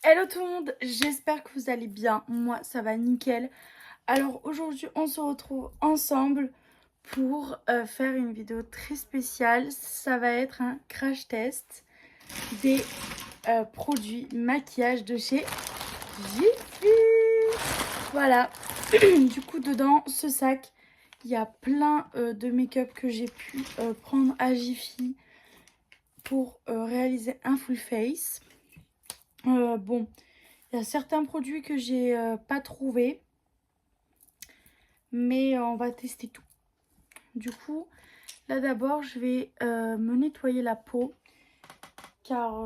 Hello tout le monde, j'espère que vous allez bien. Moi, ça va nickel. Alors aujourd'hui, on se retrouve ensemble pour faire une vidéo très spéciale. Ça va être un crash test des produits maquillage de chez Jiffy. Voilà. Du coup, dedans, ce sac, il y a plein de make-up que j'ai pu prendre à Jiffy pour réaliser un full face. Bon, il y a certains produits que j'ai pas trouvé, mais on va tester tout. Du coup, là d'abord, je vais me nettoyer la peau, car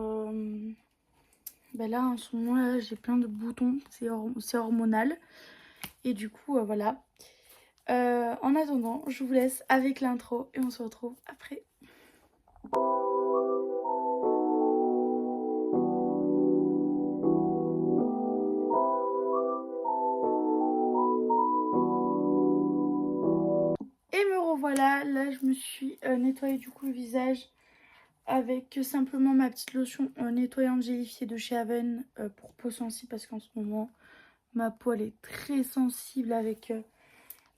là en ce moment, j'ai plein de boutons, c'est hormonal. Et du coup, voilà. En attendant, je vous laisse avec l'intro et on se retrouve après. Et me revoilà, là je me suis nettoyé du coup le visage avec simplement ma petite lotion nettoyante gélifiée de chez Aven pour peau sensible, parce qu'en ce moment ma peau elle est très sensible avec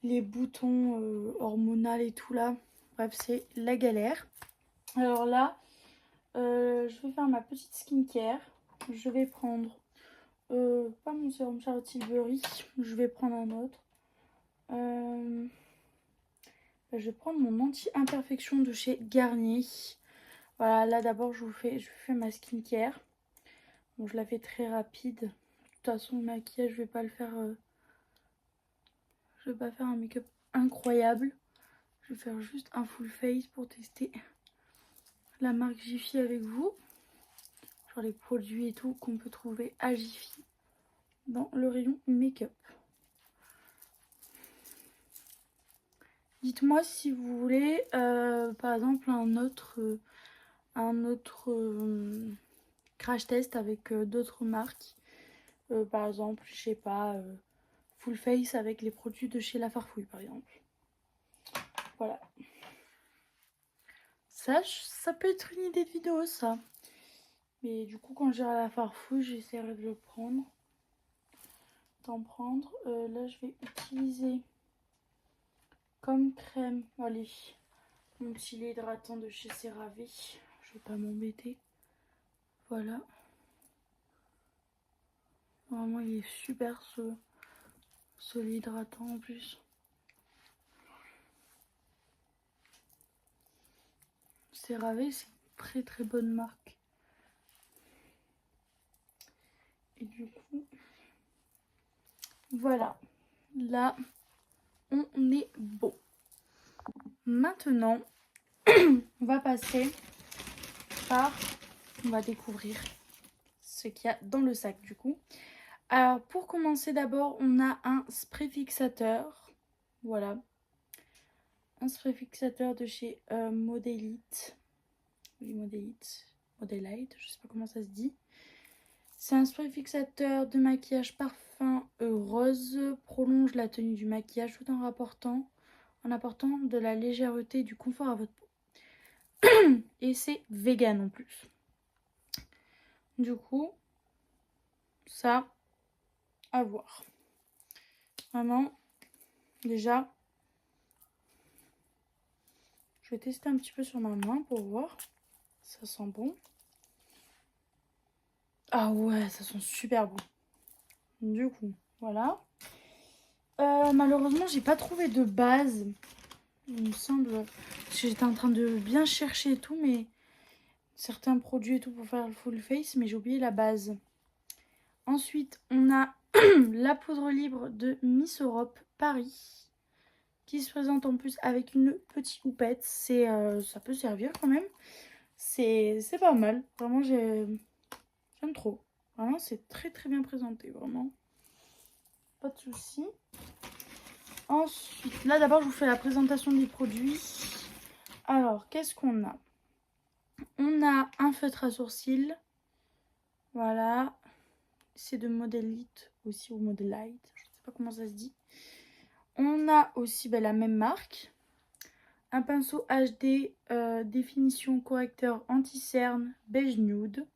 les boutons hormonaux et tout là. Bref, c'est la galère. Alors là, je vais faire ma petite skincare. Je vais prendre pas mon sérum Charlotte Tilbury, je vais prendre un autre. Je vais prendre mon anti-imperfection de chez Garnier. Voilà, là d'abord je fais ma skincare. Bon, je la fais très rapide. De toute façon, le maquillage, je vais pas le faire. Je vais pas faire un make-up incroyable. Je vais faire juste un full face pour tester la marque Jiffy avec vous. Genre les produits et tout qu'on peut trouver à Jiffy dans le rayon make-up. Dites-moi si vous voulez, par exemple, un autre crash test avec d'autres marques. Par exemple, je sais pas, full face avec les produits de chez La Farfouille, par exemple. Voilà. Ça peut être une idée de vidéo, ça. Mais du coup, quand j'irai à La Farfouille, j'essaierai de le prendre. D'en prendre. Là, je vais utiliser comme crème, allez, mon petit lait hydratant de chez CeraVe. Je vais pas m'embêter. Voilà. Vraiment, il est super ce lait hydratant en plus. CeraVe, c'est une très très bonne marque. Et du coup, voilà. Là, on est bon. Maintenant, on va passer par... On va découvrir ce qu'il y a dans le sac du coup. Alors pour commencer d'abord, on a un spray fixateur. Voilà. Un spray fixateur de chez Modelite. Oui, Modelite, je sais pas comment ça se dit. C'est un spray fixateur de maquillage parfum rose. Prolonge la tenue du maquillage tout en apportant de la légèreté et du confort à votre peau. Et c'est vegan en plus. Du coup, ça, à voir. Vraiment, déjà, je vais tester un petit peu sur ma main pour voir. Ça sent bon. Ah ouais, ça sent super bon. Du coup, voilà. Malheureusement, j'ai pas trouvé de base. Il me semble. J'étais en train de bien chercher et tout, mais certains produits et tout pour faire le full face, mais j'ai oublié la base. Ensuite, on a la poudre libre de Miss Europe Paris, qui se présente en plus avec une petite houppette. Ça peut servir quand même. C'est pas mal. Vraiment, j'aime trop. Vraiment, c'est très très bien présenté. Vraiment, pas de soucis. Ensuite, là d'abord, je vous fais la présentation des produits. Alors, qu'est-ce qu'on a? On a un feutre à sourcils. Voilà. C'est de Modelite aussi, ou Modelite. Je ne sais pas comment ça se dit. On a aussi la même marque. Un pinceau HD définition correcteur anti-cerne beige nude.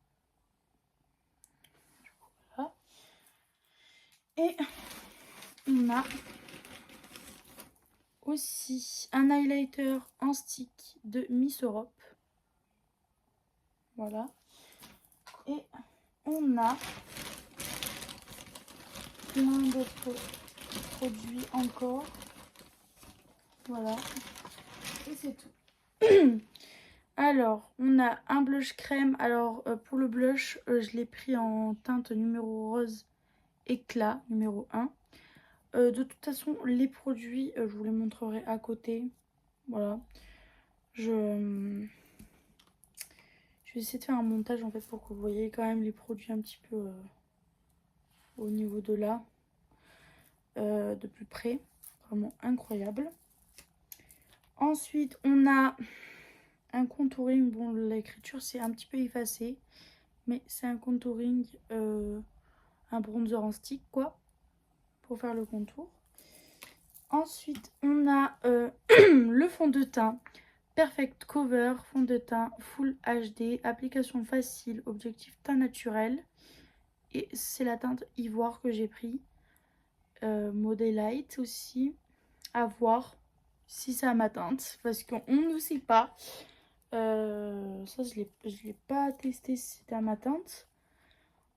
Et on a aussi un highlighter en stick de Miss Europe. Voilà. Et on a plein d'autres produits encore. Voilà. Et c'est tout. Alors, on a un blush crème. Alors, pour le blush, je l'ai pris en teinte numéro rose éclat, numéro 1. De toute façon, les produits, je vous les montrerai à côté. Voilà. Je vais essayer de faire un montage en fait pour que vous voyez quand même les produits un petit peu au niveau de là. De plus près. Vraiment incroyable. Ensuite, on a un contouring. Bon, l'écriture, c'est un petit peu effacé. Mais c'est un contouring, un bronzer en stick, quoi. Pour faire le contour. Ensuite, on a le fond de teint. Perfect Cover, fond de teint Full HD, application facile, objectif teint naturel. Et c'est la teinte ivoire que j'ai pris. Model Light aussi. À voir si c'est à ma teinte. Parce qu'on ne sait pas. Ça, je l'ai pas testé si c'était à ma teinte.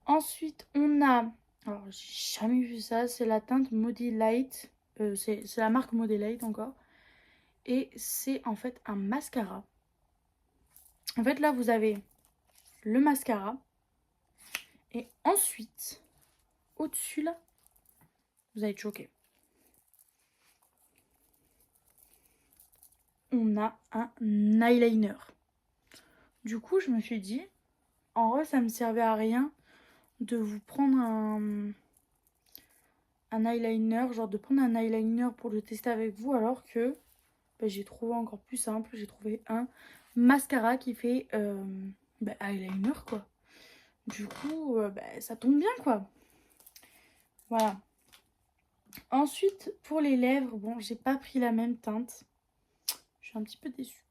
Ensuite, on a... Alors, j'ai jamais vu ça. C'est la teinte Model Light. C'est la marque Model Light encore. Et c'est en fait un mascara. En fait, là, vous avez le mascara. Et ensuite, au-dessus, là, vous allez être choqués. On a un eyeliner. Du coup, je me suis dit, en vrai, ça me servait à rien de vous prendre un eyeliner, genre de prendre un eyeliner pour le tester avec vous, alors que j'ai trouvé encore plus simple. J'ai trouvé un mascara qui fait eyeliner, quoi. Du coup, ça tombe bien, quoi. Voilà. Ensuite, pour les lèvres, bon, j'ai pas pris la même teinte. Je suis un petit peu déçue.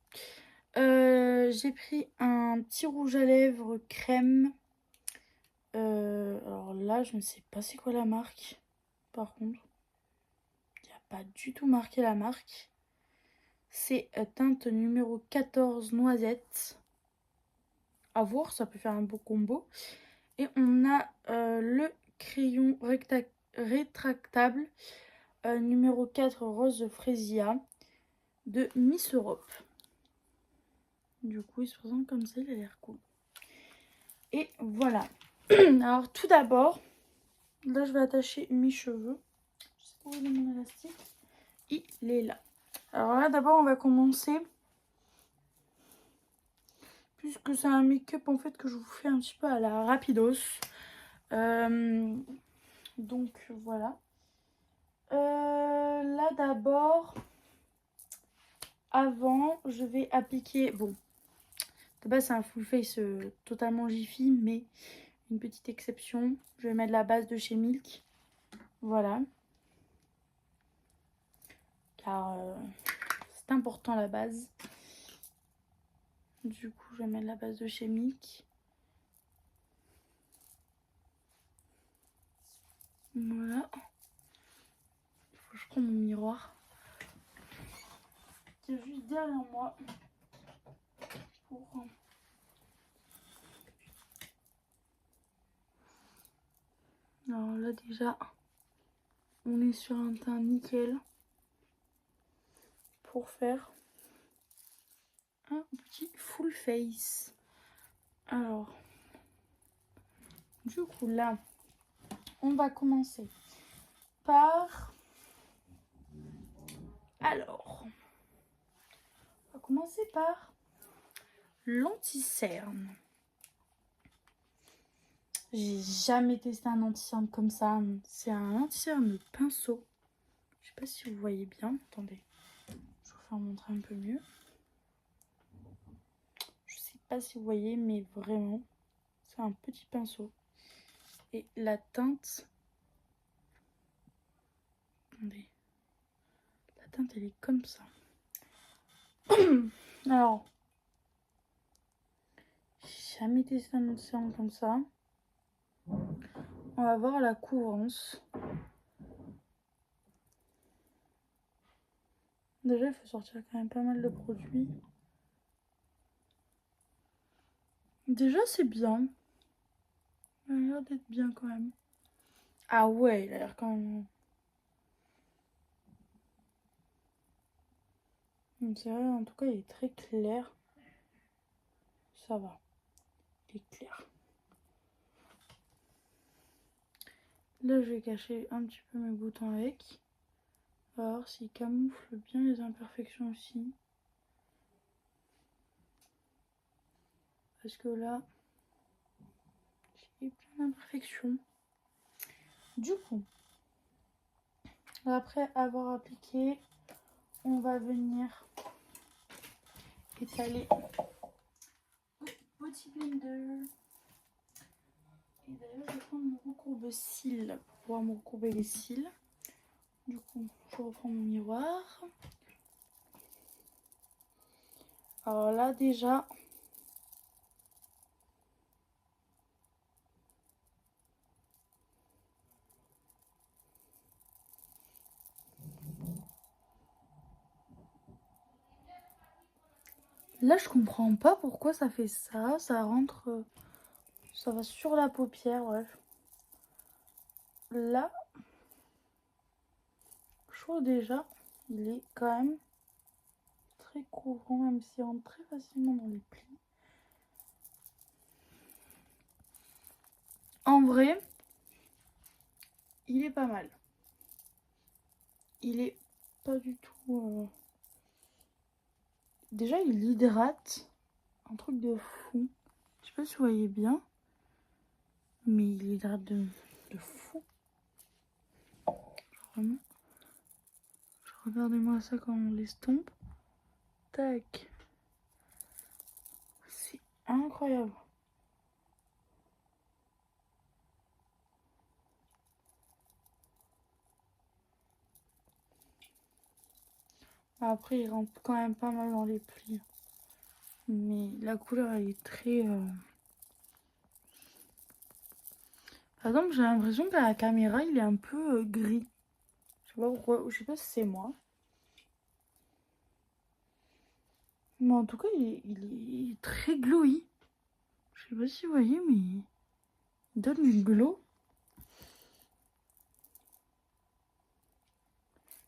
J'ai pris un petit rouge à lèvres crème. Alors là, je ne sais pas c'est quoi la marque. Par contre, il n'y a pas du tout marqué la marque. C'est teinte numéro 14 noisette. À voir, ça peut faire un beau combo. Et on a le crayon rétractable numéro 4 rose fraisia de Miss Europe. Du coup, il se présente comme ça, il a l'air cool. Et voilà. Alors, tout d'abord, là, je vais attacher mes cheveux. Je sais pas où est mon élastique. Il est là. Alors là, d'abord, on va commencer. Puisque c'est un make-up, en fait, que je vous fais un petit peu à la rapidos. Donc, voilà. Là, d'abord, avant, je vais appliquer... Bon, de base, c'est un full face totalement Jiffy, mais une petite exception. Je vais mettre la base de chez Milk. Voilà. Car c'est important la base. Du coup, je vais mettre la base de chez Milk. Voilà. Il faut que je prenne mon miroir. Qui est juste derrière moi. Pour... Alors là déjà, on est sur un teint nickel. Pour faire un petit full face. Alors, du coup là, on va commencer par... Alors, on va commencer par l'anti-cerne. J'ai jamais testé un anti-cerne comme ça. C'est un anti-cerne pinceau. Je sais pas si vous voyez bien. Attendez, je vais vous faire montrer un peu mieux. Je sais pas si vous voyez, mais vraiment, c'est un petit pinceau. Et la teinte... Attendez. La teinte, elle est comme ça. Alors, j'ai jamais testé un anti-cerne comme ça. On va voir la couvrance. Déjà, il faut sortir quand même pas mal de produits. Déjà, c'est bien. Il a l'air d'être bien quand même. Ah ouais, il a l'air quand même... C'est vrai, en tout cas, il est très clair. Ça va. Il est clair. Là, je vais cacher un petit peu mes boutons avec. On va voir s'il camoufle bien les imperfections aussi. Parce que là, j'ai plein d'imperfections. Du coup, après avoir appliqué, on va venir étaler au petit blender. Et d'ailleurs, je vais prendre mon recourbe-cils pour pouvoir me recourber les cils. Du coup, je reprends mon miroir. Alors là, déjà, là, je comprends pas pourquoi ça fait ça. Ça rentre, ça va sur la paupière, bref. Là, je trouve déjà, il est quand même très couvrant, même s'il rentre très facilement dans les plis. En vrai, il est pas mal. Il est pas du tout... Déjà, il hydrate. Un truc de fou. Je sais pas si vous voyez bien. Mais il hydrate de fou. Vraiment. Regardez-moi ça quand on l'estompe. Tac. C'est incroyable. Après, il rentre quand même pas mal dans les plis. Mais la couleur, elle est très... Par exemple, j'ai l'impression qu'à la caméra, il est un peu gris. Je sais pas pourquoi. Je sais pas si c'est moi. Mais en tout cas, il est très glowy. Je sais pas si vous voyez, mais il donne du glow.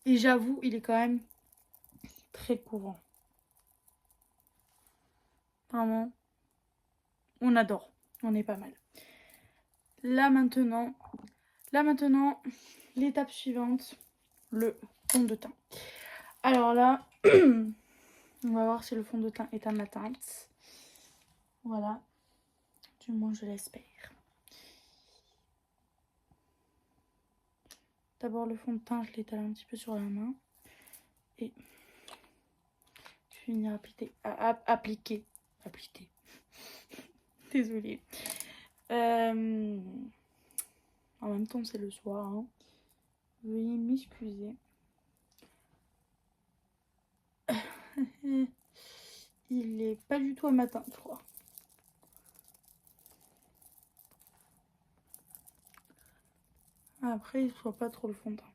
Et j'avoue, il est quand même très courant. Vraiment, on adore. On est pas mal. Là maintenant, l'étape suivante, le fond de teint. Alors là, on va voir si le fond de teint est à ma teinte. Voilà. Du moins, je l'espère. D'abord, le fond de teint, je l'étale un petit peu sur la main. Et je vais venir appliquer. Désolée. En même temps, c'est le soir. Hein. Veuillez m'excuser. Il est pas du tout à ma teinte, je crois. Après, il soit pas trop le fond de teint.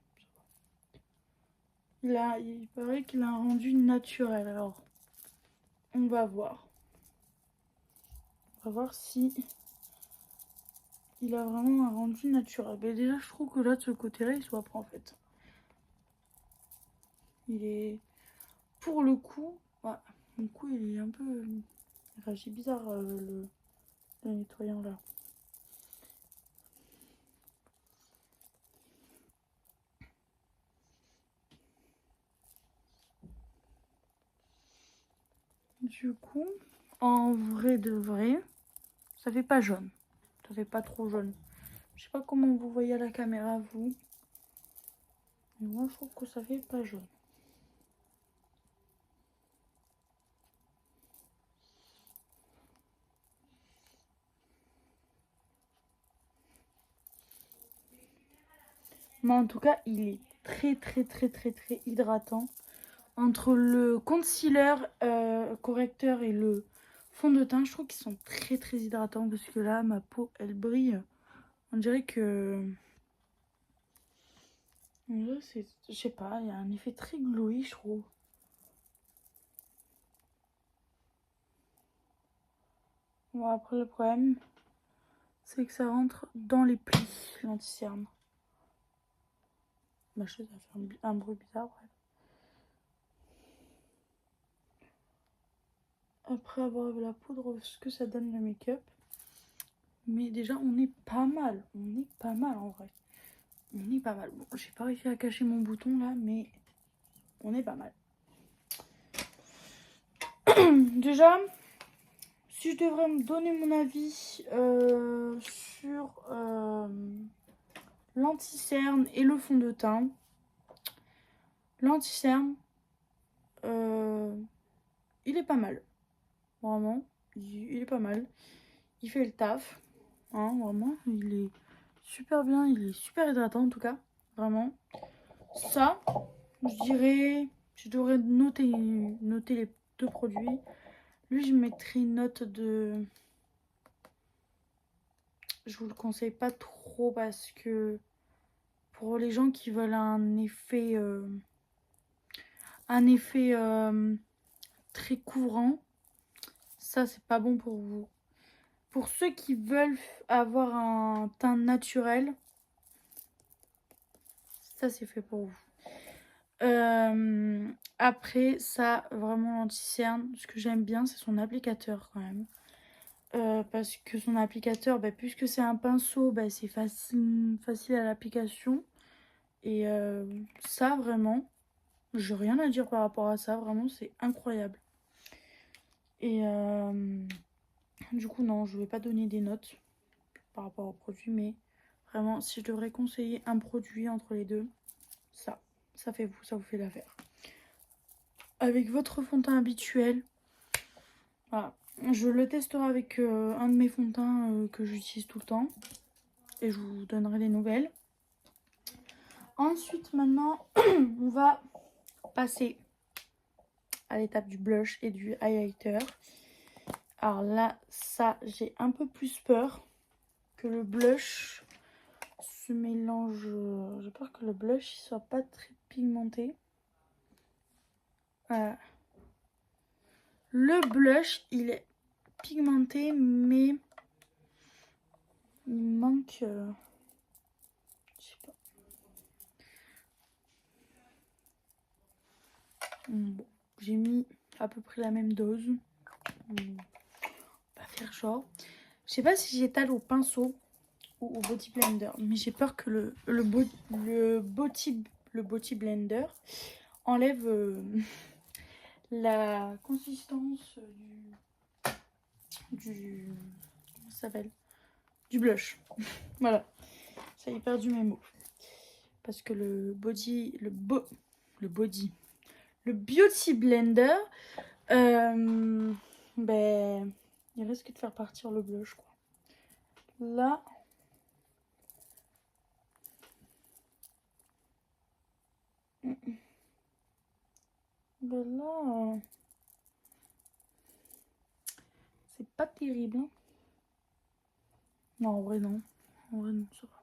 Il paraît qu'il a un rendu naturel. Alors, on va voir. On va voir si il a vraiment un rendu naturel. Mais déjà, je trouve que là, de ce côté-là, il soit pas en fait. Il est... Pour le coup... Ouais, mon cou, il est un peu... Il réagit bizarre, le nettoyant, là. Du coup, en vrai de vrai, ça fait pas jaune. Ça fait pas trop jaune. Je sais pas comment vous voyez à la caméra, vous. Mais moi, je trouve que ça fait pas jaune. Mais en tout cas, il est très hydratant. Entre le concealer, correcteur et le fond de teint, je trouve qu'ils sont très hydratants. Parce que là, ma peau, elle brille. On dirait que... Je sais pas, il y a un effet très glowy, je trouve. Bon, après, le problème, c'est que ça rentre dans les plis, l'anti-cerne. Ma chose a fait un bruit bizarre, bref. Après avoir la poudre, ce que ça donne le make-up. Mais déjà, on est pas mal. On est pas mal en vrai. On est pas mal. Bon, j'ai pas réussi à cacher mon bouton là, mais on est pas mal. Déjà, si je devrais me donner mon avis sur l'anti-cerne et le fond de teint, l'anti-cerne, il est pas mal. Vraiment, il est pas mal. Il fait le taf. Hein, vraiment, il est super bien. Il est super hydratant en tout cas. Vraiment. Ça, je dirais, je devrais noter les deux produits. Lui, je mettrais une note de... Je vous le conseille pas trop parce que pour les gens qui veulent un effet très couvrant, ça c'est pas bon pour vous. Pour ceux qui veulent avoir un teint naturel, ça c'est fait pour vous. Après ça, vraiment l'anti-cerne, ce que j'aime bien c'est son applicateur quand même. Parce que son applicateur, puisque c'est un pinceau, c'est facile à l'application. Et ça, vraiment, j'ai rien à dire par rapport à ça. Vraiment, c'est incroyable. Et du coup, non, je vais pas donner des notes par rapport au produit. Mais vraiment, si je devrais conseiller un produit entre les deux, ça vous fait l'affaire. Avec votre fond de teint habituel, voilà. Je le testerai avec un de mes fonds de teint que j'utilise tout le temps. Et je vous donnerai des nouvelles. Ensuite, maintenant, on va passer à l'étape du blush et du highlighter. Alors là, ça, j'ai un peu plus peur que le blush se mélange. J'ai peur que le blush ne soit pas très pigmenté. Voilà. Le blush, il est pigmenté, mais il manque... je sais pas. Bon, j'ai mis à peu près la même dose. On va faire genre. Je sais pas si j'étale au pinceau ou au body blender, mais j'ai peur que le body blender enlève la consistance du comment ça s'appelle, du blush. Voilà, j'ai perdu mes mots parce que le beauty blender il risque de faire partir le blush quoi. Là là c'est pas terrible hein. Non, en vrai non, ça va.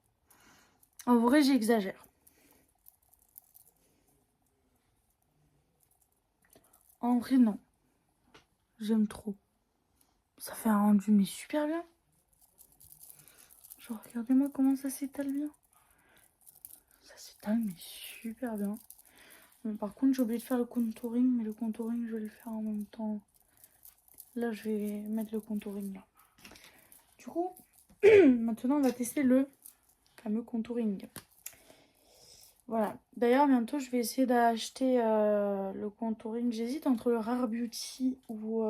En vrai j'exagère. En vrai non, j'aime trop. Ça fait un rendu mais super bien. Genre regardez-moi comment ça s'étale bien. Ça s'étale mais super bien. Bon, par contre j'ai oublié de faire le contouring, mais le contouring je vais le faire en même temps. Là je vais mettre le contouring là. Du coup maintenant on va tester le fameux contouring. Voilà. D'ailleurs bientôt je vais essayer d'acheter le contouring. J'hésite entre le Rare Beauty ou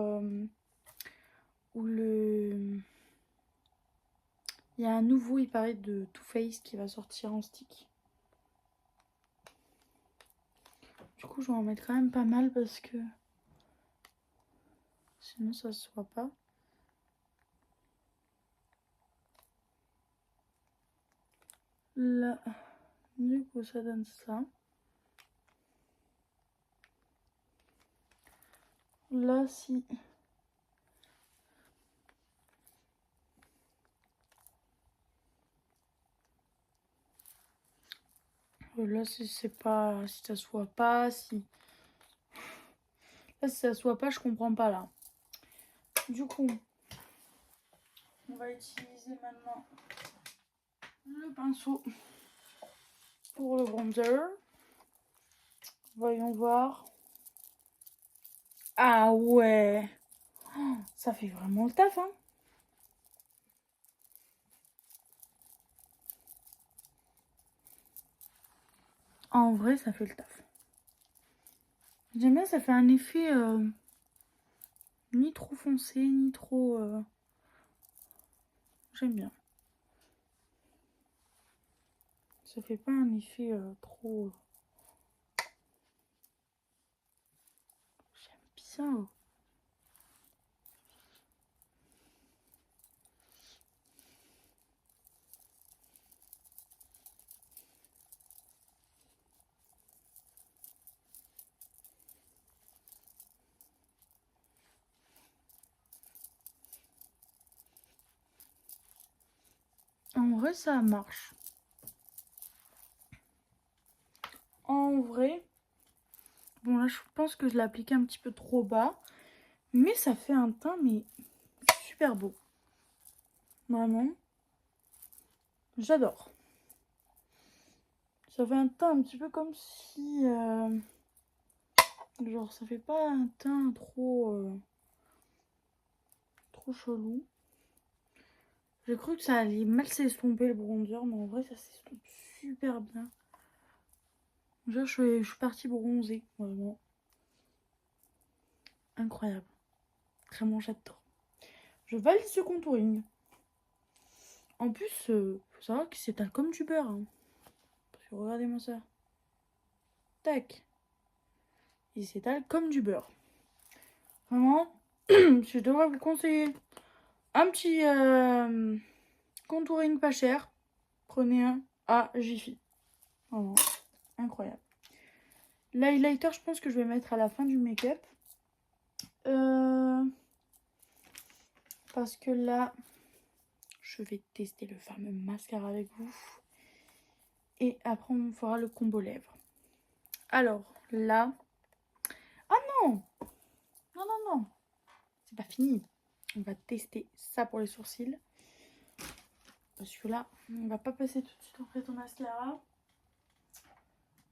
le... Il y a un nouveau, il paraît, de Too Faced qui va sortir en stick. Du coup, je vais en mettre quand même pas mal parce que sinon ça se voit pas. Là, du coup, ça donne ça. Là, si... Là, si c'est pas... Si ça se voit pas, si... Là, si ça se voit pas, je comprends pas, là. Du coup, On va utiliser maintenant le pinceau pour le bronzer. Voyons voir. Ah ouais, oh, ça fait vraiment le taf, hein. En vrai, ça fait le taf. J'aime bien, ça fait un effet ni trop foncé, ni trop... J'aime bien. Ça fait pas un effet trop... J'aime bien. En vrai, ça marche. En vrai... Bon, là, je pense que je l'ai appliqué un petit peu trop bas. Mais ça fait un teint, mais super beau. Vraiment. J'adore. Ça fait un teint un petit peu comme si... genre, ça fait pas un teint trop... trop chelou. J'ai cru que ça allait mal s'estomper le bronzer, mais en vrai, ça s'estompe super bien. Déjà, je suis partie bronzer, vraiment. Incroyable. Vraiment, j'adore. Je valide ce contouring. En plus, faut savoir que c'est comme du beurre. Hein. Parce que regardez-moi ça. Tac. Il s'étale comme du beurre. Vraiment, je devrais vous conseiller un petit contouring pas cher. Prenez un à Jiffy. Vraiment, incroyable. L'highlighter, je pense que je vais mettre à la fin du make-up. Parce que là, je vais tester le fameux mascara avec vous. Et après, on fera le combo lèvres. Alors, là... Ah non! Non, non, non. C'est pas fini. On va tester ça pour les sourcils. Parce que là, on va pas passer tout de suite en fait au mascara.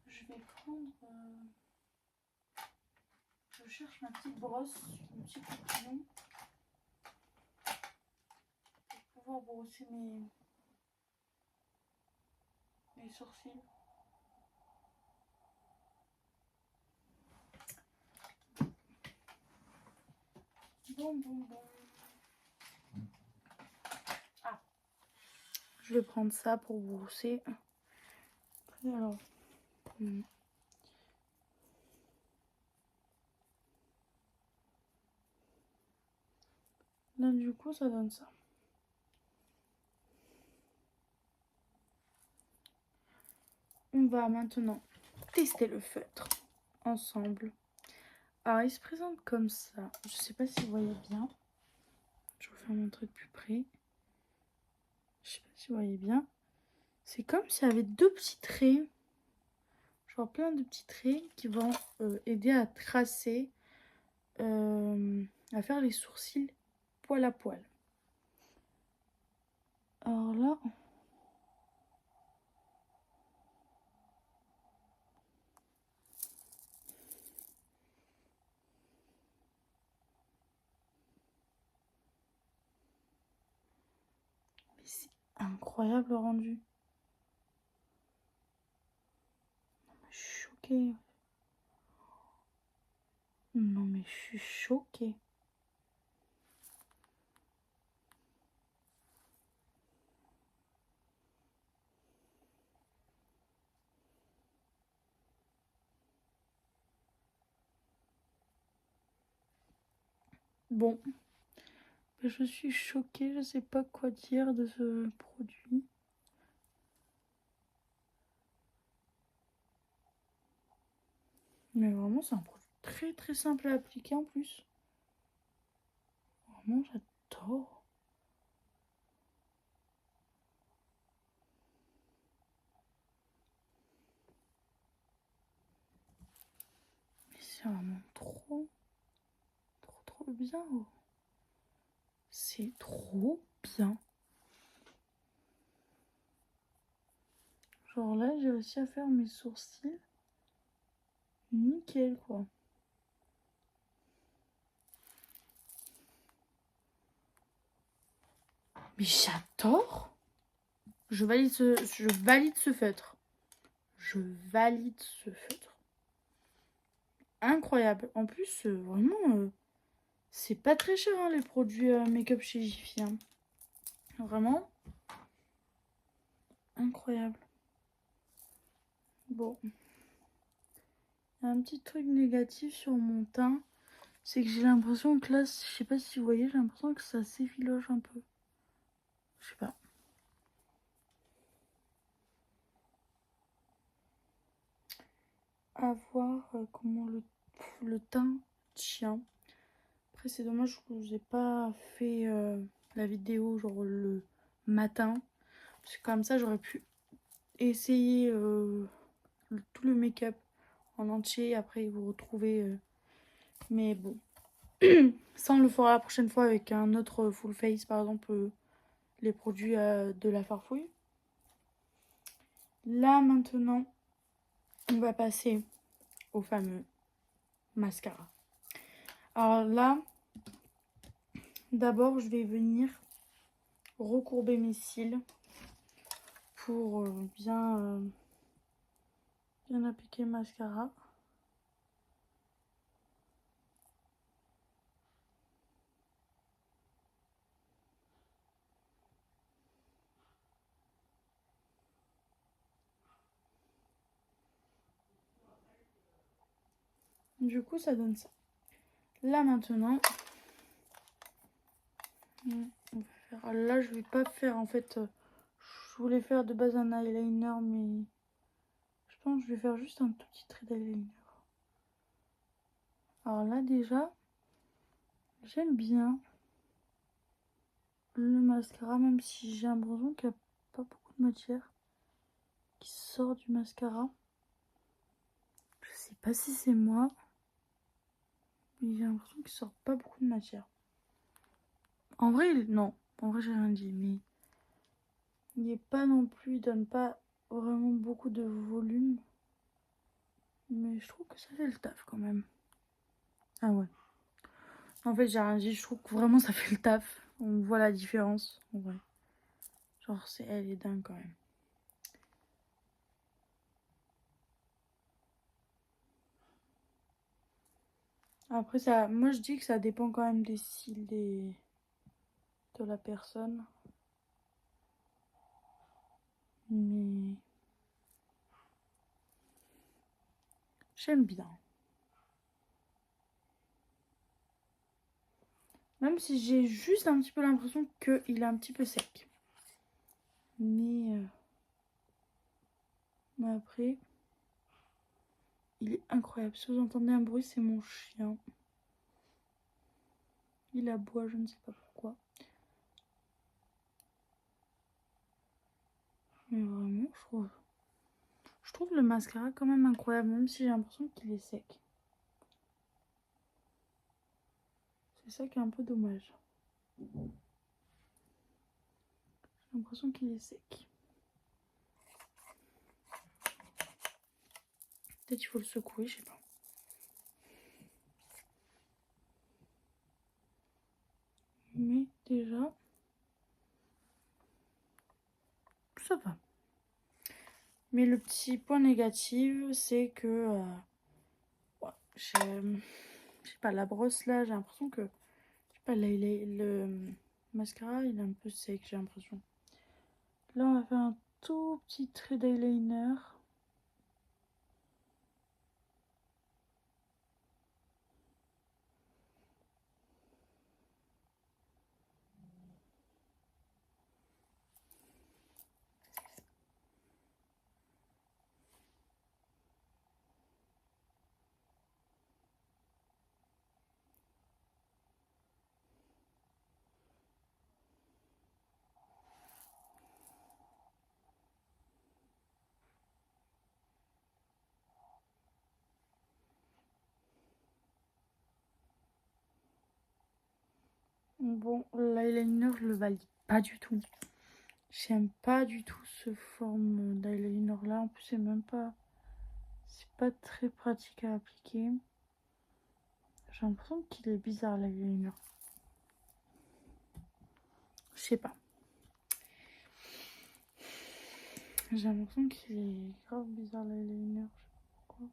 Je vais prendre... Je cherche ma petite brosse, mon petit coupillon. Pour pouvoir brosser mes sourcils. Bon, bon, bon. Ah. Je vais prendre ça pour brosser. Alors... Là, du coup, ça donne ça. On va maintenant tester le feutre ensemble. Alors, il se présente comme ça. Je sais pas si vous voyez bien. Je vais vous faire montrer de plus près. Je sais pas si vous voyez bien. C'est comme s'il y avait deux petits traits. Genre plein de petits traits qui vont aider à tracer, à faire les sourcils poil à poil. Alors là... Mais c'est incroyable le rendu. Je suis choquée. Non mais je suis choquée. Bon, je suis choquée, je sais pas quoi dire de ce produit. Mais vraiment, c'est un produit très très simple à appliquer en plus. Vraiment, j'adore. Mais c'est vraiment trop bien. C'est trop bien. Genre là, j'ai réussi à faire mes sourcils. Nickel, quoi. Mais j'adore. Je valide ce feutre. Je valide ce feutre. Incroyable. En plus, vraiment, c'est pas très cher, hein, les produits make-up chez Jiffy. Hein. Vraiment. Incroyable. Bon. Il y a un petit truc négatif sur mon teint. C'est que j'ai l'impression que là, je sais pas si vous voyez, j'ai l'impression que ça s'effiloche un peu. Je sais pas. À voir comment le teint tient. Après, c'est dommage que je vous ai pas fait la vidéo genre le matin. Parce que comme ça, j'aurais pu essayer tout le make-up en entier. Après, vous retrouvez. Mais bon. Ça, on le fera la prochaine fois avec un autre full face, par exemple, les produits de la Farfouille. Là, maintenant, on va passer au fameux mascara. Alors là, d'abord, je vais venir recourber mes cils pour bien appliquer le mascara. Du coup, ça donne ça. Là, maintenant, là, je vais pas faire, en fait, je voulais faire de base un eyeliner, mais je pense que je vais faire juste un tout petit trait d'eyeliner. Alors là, déjà, j'aime bien le mascara, même si j'ai l'impression qu'il n'y a pas beaucoup de matière qui sort du mascara. Je sais pas si c'est moi, mais j'ai l'impression qu'il sort pas beaucoup de matière. En vrai, non. En vrai, j'ai rien dit, mais il n'est pas non plus, il donne pas vraiment beaucoup de volume. Mais je trouve que ça fait le taf quand même. Ah ouais. En fait, j'ai rien dit, je trouve que vraiment ça fait le taf. On voit la différence, en vrai. Genre, elle est dingue quand même. Après, ça, moi je dis que ça dépend quand même des cils de la personne. Mais j'aime bien. Même si j'ai juste un petit peu l'impression qu'il est un petit peu sec. Mais après, il est incroyable. Si vous entendez un bruit, c'est mon chien. Il aboie, je ne sais pas pourquoi. Mais vraiment, je trouve le mascara quand même incroyable, même si j'ai l'impression qu'il est sec. C'est ça qui est un peu dommage. J'ai l'impression qu'il est sec. Peut-être il faut le secouer, je sais pas. Mais déjà, ça va. Mais le petit point négatif, c'est que ouais, je sais pas, la brosse là, j'ai l'impression que je sais pas, le mascara il est un peu sec, j'ai l'impression. Là, on va faire un tout petit trait d'eyeliner. Bon, l'eyeliner, je le valide pas du tout. J'aime pas du tout ce forme d'eyeliner là. En plus, c'est pas très pratique à appliquer. J'ai l'impression qu'il est bizarre l'eyeliner. Je sais pas. J'ai l'impression qu'il est grave bizarre l'eyeliner. Je sais pas pourquoi.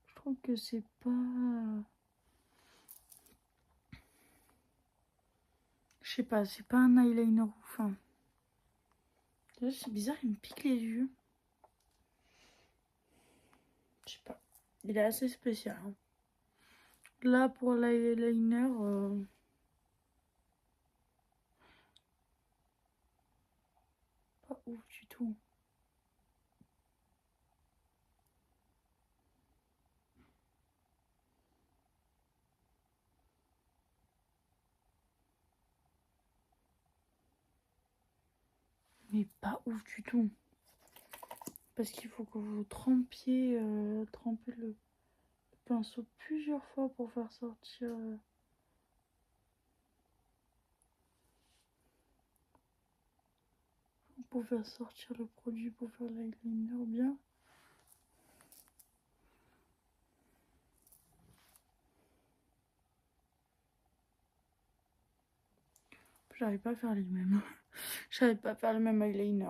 Je trouve que c'est pas... Je sais pas, c'est pas un eyeliner ouf. Hein. C'est bizarre, il me pique les yeux. Je sais pas. Il est assez spécial. Hein. Là, pour l'eyeliner, pas ouf du tout. Mais pas ouf du tout. Parce qu'il faut que vous trempez le pinceau plusieurs fois pour faire sortir... pour faire sortir le produit, pour faire l'eyeliner bien. J'arrive pas à faire les mêmes. J'arrive pas à faire le même eyeliner.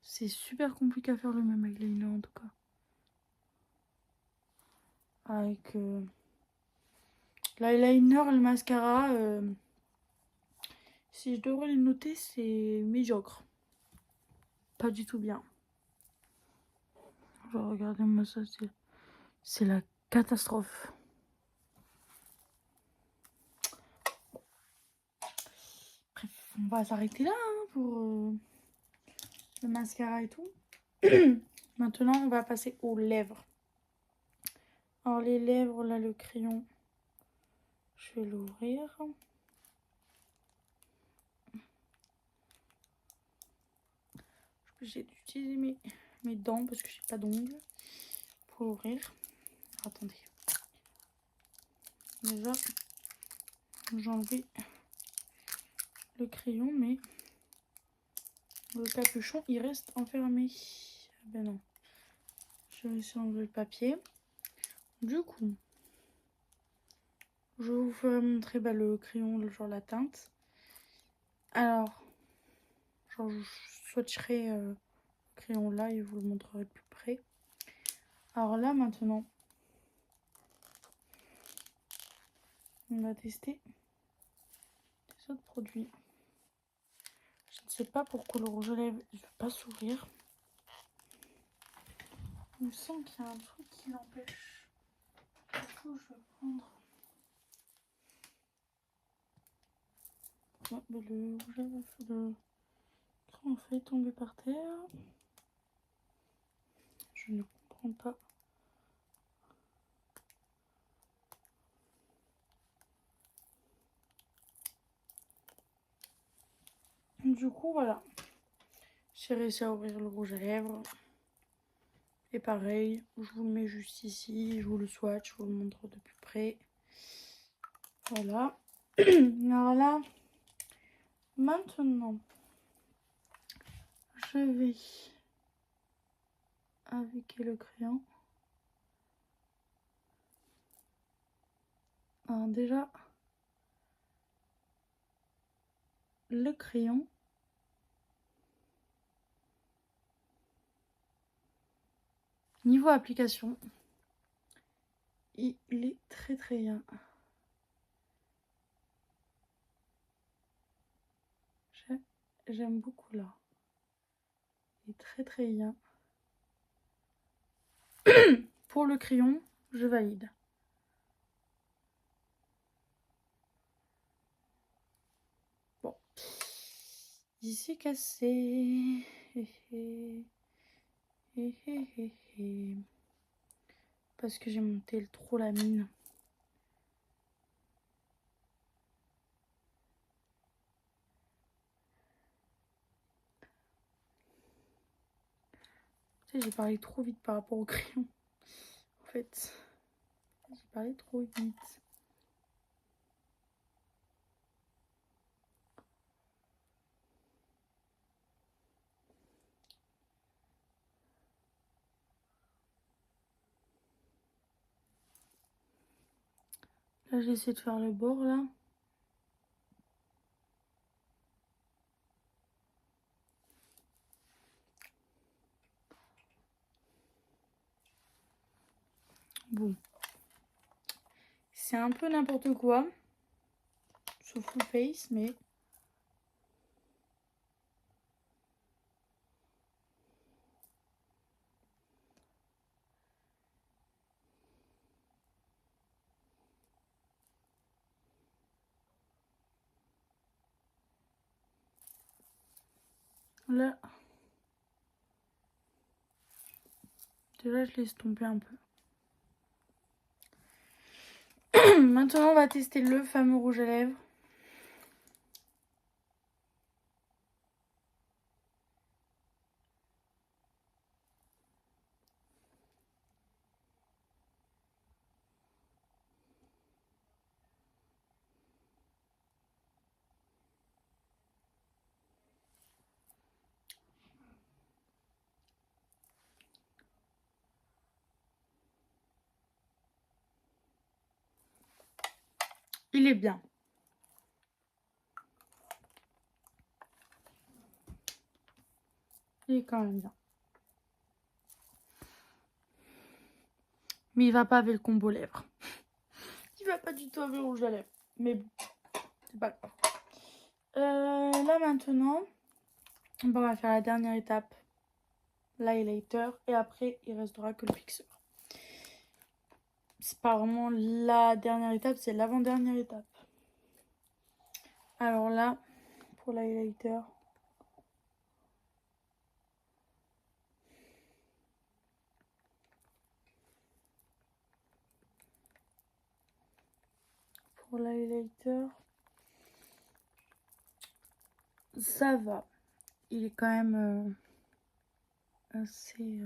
C'est super compliqué à faire le même eyeliner en tout cas. Avec l'eyeliner et le mascara, si je devrais les noter, c'est médiocre. Pas du tout bien. Genre, regardez-moi ça, c'est la catastrophe. Bref, on va s'arrêter là hein, pour le mascara et tout. Maintenant, on va passer aux lèvres. Alors, les lèvres, là, le crayon, je vais l'ouvrir. J'ai d'utiliser mes dents parce que j'ai pas d'ongles pour l'ouvrir. Attendez. Déjà, j'ai enlevé le crayon, mais le capuchon, il reste enfermé. Ah ben non. Je vais essayer d'enlever le papier. Du coup, je vous ferai montrer le crayon, genre la teinte. Alors, genre, je swatcherai le crayon là et je vous le montrerai de plus près. Alors là, maintenant, on va tester des autres produits. Je ne sais pas pourquoi le rouge à lèvres ne veut pas s'ouvrir. Il me semble qu'il y a un truc qui l'empêche. Du coup, je vais prendre... Ouais, bah, le rouge à lèvres, le crayon fait tomber par terre. Je ne comprends pas. Du coup, voilà. J'ai réussi à ouvrir le rouge à lèvres. Et pareil, je vous le mets juste ici. Je vous le swatch, je vous le montre de plus près. Voilà. Alors là, maintenant, je vais avec le crayon. Alors déjà, le crayon. Niveau application, il est très très bien. J'aime beaucoup là. Il est très très bien. Pour le crayon, je valide. Bon. Ici cassé. Parce que j'ai monté trop la mine. Tu sais, j'ai parlé trop vite par rapport au crayon. En fait, j'ai parlé trop vite. Là, j'essaie de faire le bord, là. Bon. C'est un peu n'importe quoi. Sur full face, mais... Là... Déjà, je l'ai estompé un peu. Maintenant, on va tester le fameux rouge à lèvres. Il est bien. Il est quand même bien. Mais il va pas avec le combo lèvres. Il va pas du tout avec le rouge à lèvres. Mais bon, c'est pas grave. Là maintenant, on va faire la dernière étape. L'highlighter. Et après, il restera que le fixeur. C'est pas vraiment la dernière étape, c'est l'avant-dernière étape. Alors là, pour l'highlighter... Pour l'highlighter, ça va. Il est quand même assez...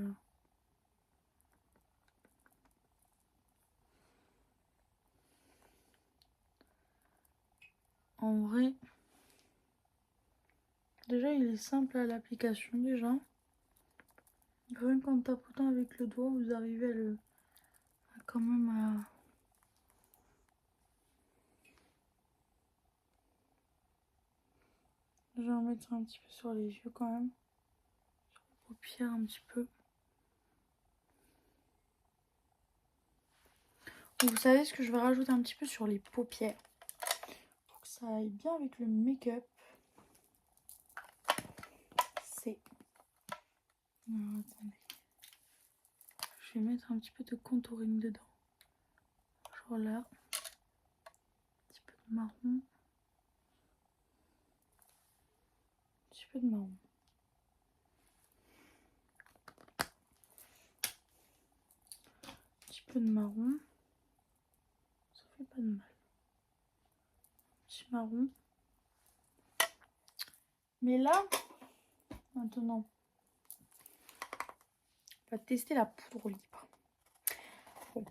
En vrai, déjà il est simple à l'application déjà. Rien qu'en tapotant avec le doigt, vous arrivez à quand même à... Je vais en mettre un petit peu sur les yeux quand même. Sur les paupières un petit peu. Donc, vous savez ce que je vais rajouter un petit peu sur les paupières. Pour que ça aille bien avec le make-up. C'est... Non, attendez. Je vais mettre un petit peu de contouring dedans. Genre là. Un petit peu de marron. Un petit peu de marron. Un petit peu de marron. Ça fait pas de mal. Un petit marron. Mais là, maintenant, on va tester la poudre libre. Bon,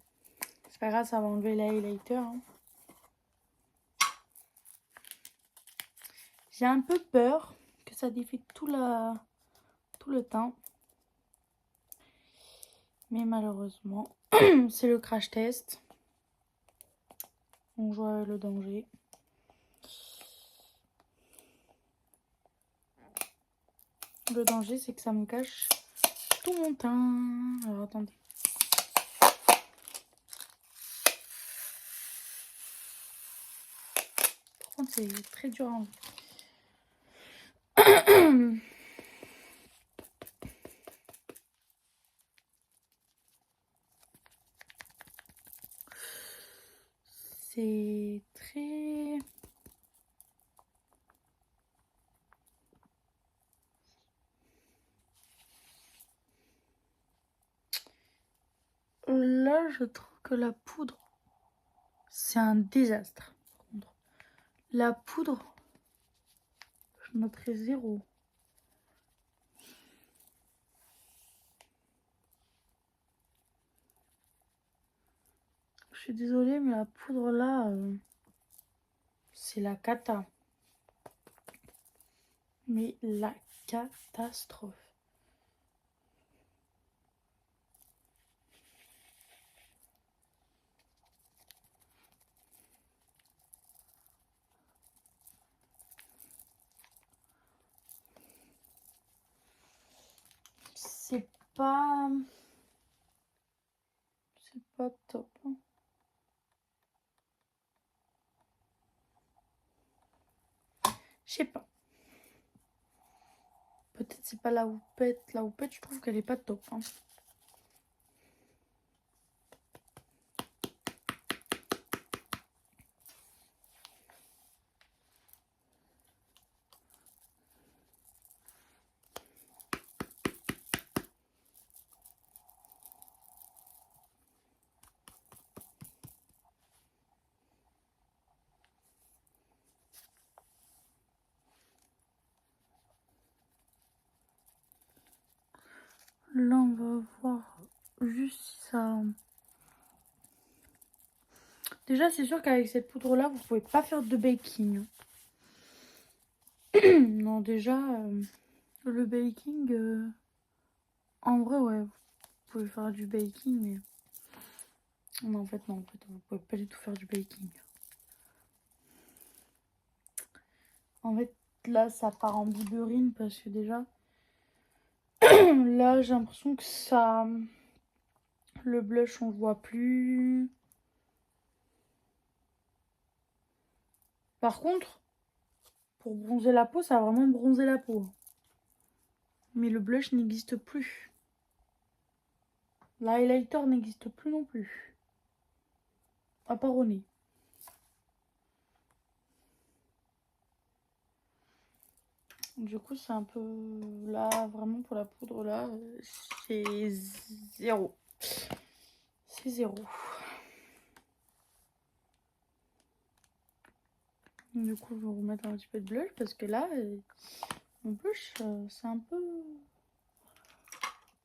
c'est pas grave, ça va enlever l'highlighter. Hein. J'ai un peu peur que ça défait tout le teint. Mais malheureusement, c'est le crash test. On joue avec le danger. Le danger, c'est que ça me cache tout mon teint. Alors, attendez. Par contre, c'est très dur à enlever. c'est très... Là, je trouve que la poudre, c'est un désastre. Par contre, la poudre, je noterais 0. Je suis désolée, mais la poudre là, c'est la cata. Mais la catastrophe. C'est pas... C'est pas top. Hein. Je sais pas. Peut-être c'est pas la houppette. La houppette, je trouve qu'elle est pas top. Hein. Là, on va voir juste si ça... Déjà, c'est sûr qu'avec cette poudre-là, vous pouvez pas faire de baking. Non, déjà, le baking... En vrai, ouais, vous pouvez faire du baking, mais... Non, en fait, non. En fait, vous pouvez pas du tout faire du baking. En fait, là, ça part en biberine parce que déjà... Là, j'ai l'impression que ça... Le blush, on le voit plus. Par contre, pour bronzer la peau, ça a vraiment bronzé la peau. Mais le blush n'existe plus. L'highlighter n'existe plus non plus. À part au nez. Du coup, c'est un peu... Là, vraiment, pour la poudre, là, c'est 0. C'est 0. Du coup, je vais remettre un petit peu de blush parce que là, mon blush, c'est un peu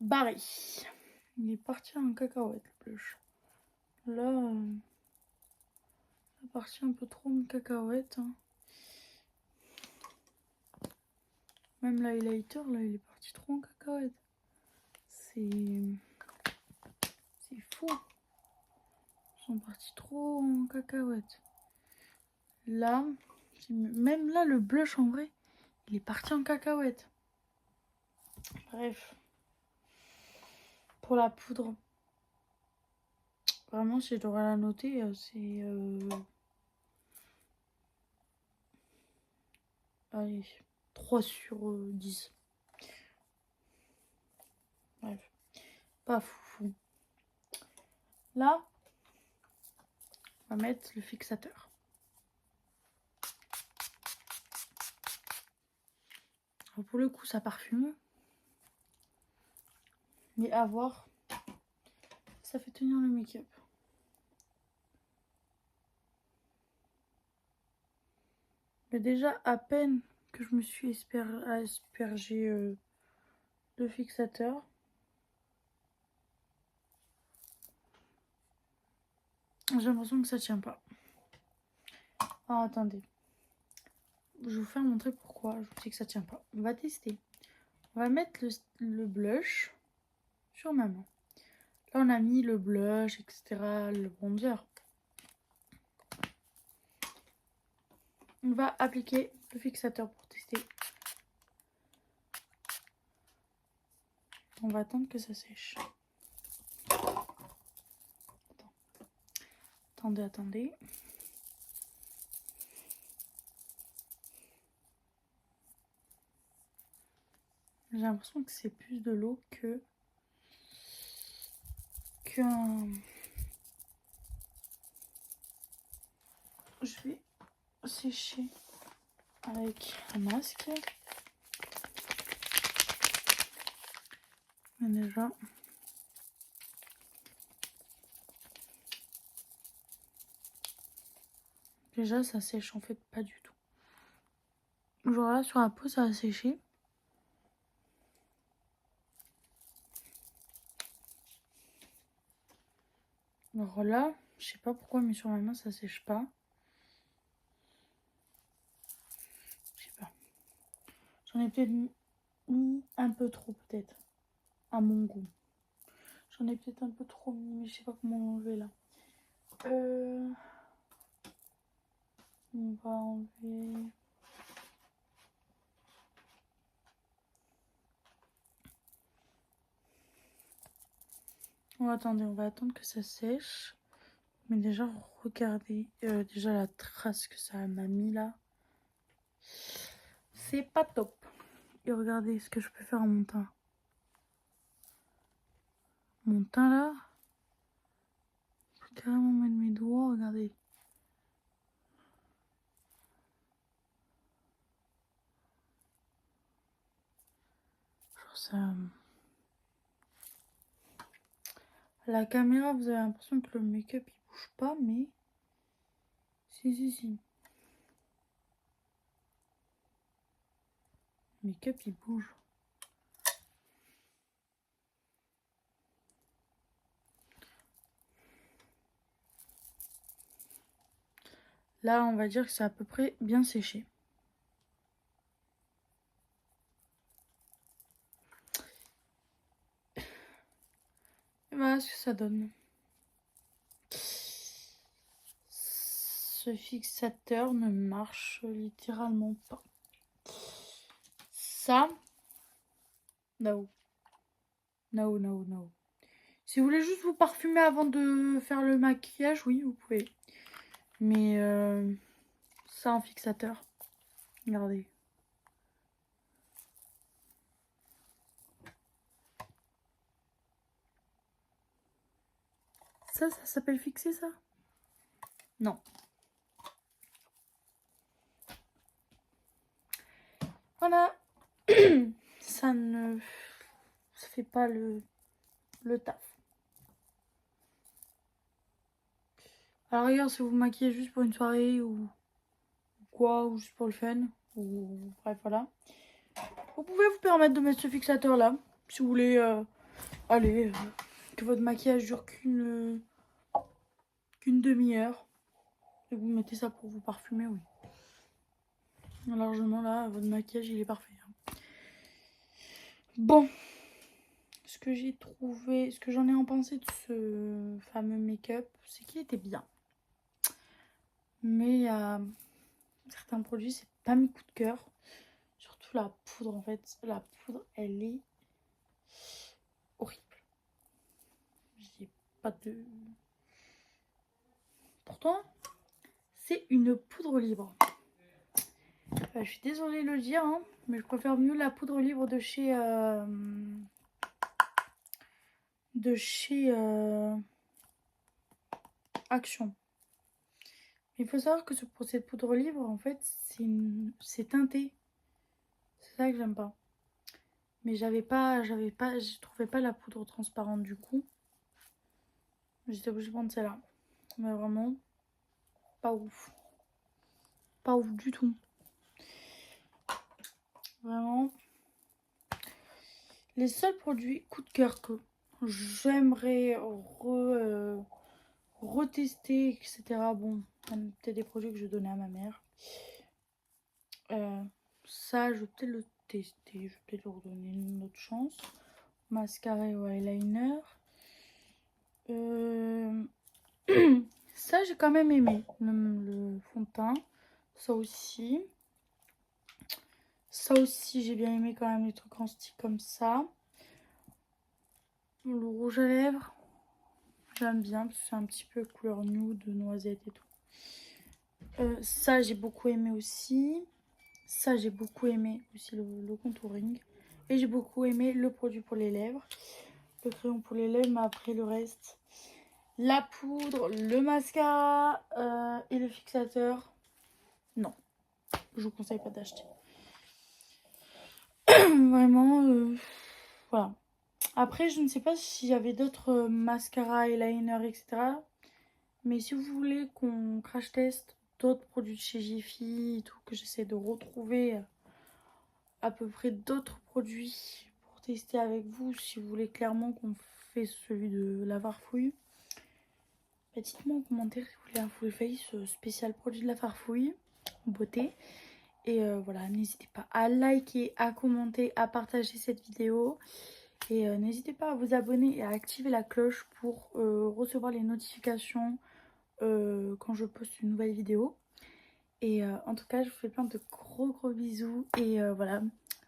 barré. Il est parti en cacahuète, le blush. Là, c'est parti un peu trop en cacahuète. Hein. Même l'highlighter, là, il est parti trop en cacahuète. C'est fou. Ils sont partis trop en cacahuète. Là, même là, le blush, en vrai, il est parti en cacahuète. Bref. Pour la poudre. Vraiment, si je devrais la noter, c'est... Allez, 3 sur 10. Bref. Pas fou. Là, on va mettre le fixateur. Alors pour le coup, ça parfume. Mais à voir, ça fait tenir le make-up. Mais déjà, à peine que je me suis aspergé le fixateur. J'ai l'impression que ça tient pas. Ah, attendez. Je vais vous faire montrer pourquoi je vous dis que ça tient pas. On va tester. On va mettre le blush sur ma main. Là, on a mis le blush, etc. Le bronzer. On va appliquer le fixateur pour tester. On va attendre que ça sèche. Attendez. J'ai l'impression que c'est plus de l'eau qu'un... je vais sécher avec un masque. Et déjà, ça sèche en fait pas du tout. Genre là, sur la peau, ça a séché. Alors là, je sais pas pourquoi, mais sur ma main, ça sèche pas. Je sais pas. J'en ai peut-être mis un peu trop, peut-être. À mon goût. J'en ai peut-être un peu trop mis, mais je sais pas comment l'enlever là. On va enlever... Oh, attendez, on va attendre que ça sèche. Mais déjà, regardez déjà la trace que ça m'a mis là. C'est pas top. Et regardez ce que je peux faire à mon teint. Mon teint là. Je peux carrément mettre mes doigts, regardez. Genre ça... La caméra, vous avez l'impression que le make-up il bouge pas, mais... Si. Le make-up il bouge. Là, on va dire que c'est à peu près bien séché. Et voilà ce que ça donne. Ce fixateur ne marche littéralement pas. Ça, no. No. Si vous voulez juste vous parfumer avant de faire le maquillage, oui, vous pouvez. Mais ça en fixateur, regardez. Ça s'appelle fixer ça? Non. Voilà. Ça fait pas le taf. Alors regarde, si vous vous maquillez juste pour une soirée ou quoi, ou juste pour le fun, ou bref, voilà. Vous pouvez vous permettre de mettre ce fixateur là, si vous voulez, allez, que votre maquillage dure qu'une demi-heure. Et vous mettez ça pour vous parfumer, oui. Largement là, votre maquillage il est parfait. Bon, ce que j'ai trouvé, ce que j'en ai en pensé de ce fameux make-up, c'est qu'il était bien. Mais il y a certains produits, c'est pas mes coups de cœur. Surtout la poudre en fait. La poudre, elle est horrible. J'ai pas de... Pourtant, c'est une poudre libre. Je suis désolée de le dire, hein, mais je préfère mieux la poudre libre de chez... Action. Il faut savoir que pour cette poudre libre, en fait, c'est teinté. C'est ça que j'aime pas. Mais je trouvais pas la poudre transparente du coup. J'étais obligée de prendre celle-là. Mais vraiment, pas ouf. Pas ouf du tout. Vraiment. Les seuls produits coup de cœur que j'aimerais retester, etc. Bon, peut-être des produits que je donnais à ma mère. Ça, je vais peut-être le tester. Je vais peut-être leur donner une autre chance. Mascara et eyeliner. Ça, j'ai quand même aimé. Le fond de teint. Ça aussi. Ça aussi, j'ai bien aimé quand même les trucs en stick comme ça. Le rouge à lèvres. J'aime bien parce que c'est un petit peu couleur nude, noisette et tout. Ça, j'ai beaucoup aimé aussi. Ça, j'ai beaucoup aimé aussi le contouring. Et j'ai beaucoup aimé le produit pour les lèvres. Le crayon pour les lèvres, mais après le reste, la poudre, le mascara et le fixateur. Non, je vous conseille pas d'acheter. Vraiment, voilà. Après, je ne sais pas s'il y avait d'autres mascaras, eyeliner, etc. Mais si vous voulez qu'on crash teste d'autres produits de chez Jiffy et tout, que j'essaie de retrouver à peu près d'autres produits pour tester avec vous, si vous voulez clairement qu'on fait celui de la Farfouille, bah dites-moi en commentaire si vous voulez un full face spécial produit de la Farfouille, beauté. Et voilà, n'hésitez pas à liker, à commenter, à partager cette vidéo. Et n'hésitez pas à vous abonner et à activer la cloche pour recevoir les notifications quand je poste une nouvelle vidéo. Et en tout cas, je vous fais plein de gros bisous. Et voilà,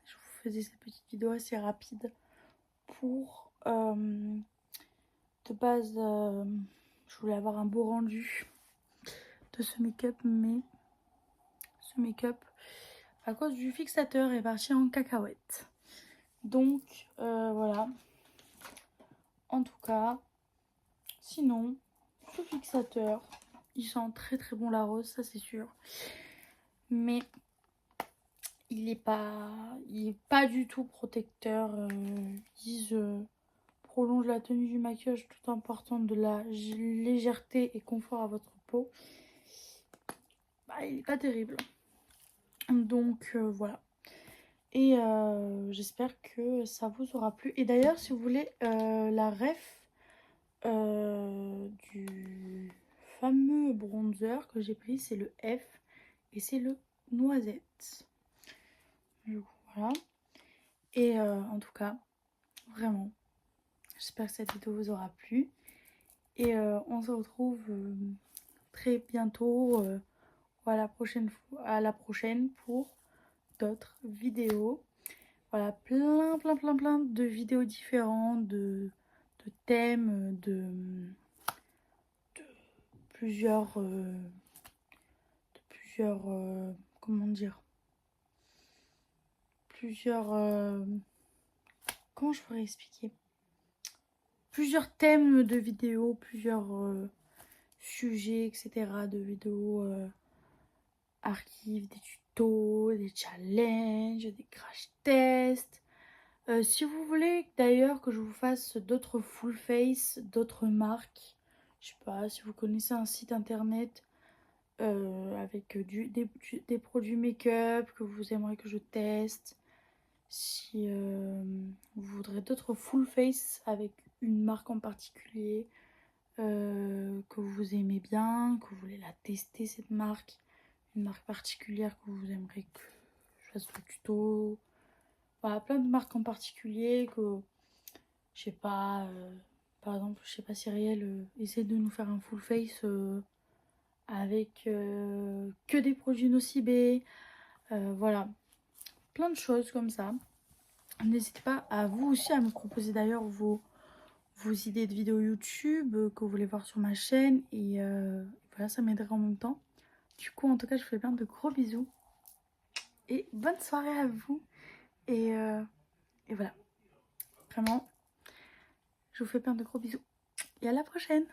je vous faisais cette petite vidéo assez rapide pour de base, je voulais avoir un beau rendu de ce make-up, mais ce make-up, à cause du fixateur, est parti en cacahuète. Donc voilà, en tout cas, sinon, ce fixateur, il sent très bon la rose, ça c'est sûr. Mais il est pas du tout protecteur. Ils disent prolonge la tenue du maquillage tout en apportant de la légèreté et confort à votre peau. Bah, il est pas terrible. Donc voilà. Et j'espère que ça vous aura plu. Et d'ailleurs, si vous voulez la ref du fameux bronzer que j'ai pris, c'est le F et c'est le noisette. Du coup, voilà. Et en tout cas, vraiment, j'espère que cette vidéo vous aura plu. Et on se retrouve très bientôt ou à la prochaine pour d'autres vidéos. Voilà, plein de vidéos différentes, de thèmes, de plusieurs, comment dire, comment je pourrais expliquer, plusieurs thèmes de vidéos, plusieurs sujets, etc. de vidéos archives, des tutos, des challenges, des crash tests. Si vous voulez d'ailleurs que je vous fasse d'autres full face, d'autres marques, je sais pas, si vous connaissez un site internet avec des produits make-up que vous aimeriez que je teste, si vous voudrez d'autres full face avec une marque en particulier que vous aimez bien, que vous voulez la tester cette marque, une marque particulière que vous aimeriez que je fasse le tuto. Voilà, plein de marques en particulier que, je sais pas, par exemple, je sais pas, Cyrielle essaie de nous faire un full face avec que des produits nocibés. Voilà, plein de choses comme ça. N'hésitez pas à vous aussi à me proposer d'ailleurs vos idées de vidéos YouTube que vous voulez voir sur ma chaîne. Et voilà, ça m'aiderait en même temps. Du coup, en tout cas, je vous fais plein de gros bisous. Et bonne soirée à vous. Et voilà. Vraiment, je vous fais plein de gros bisous. Et à la prochaine.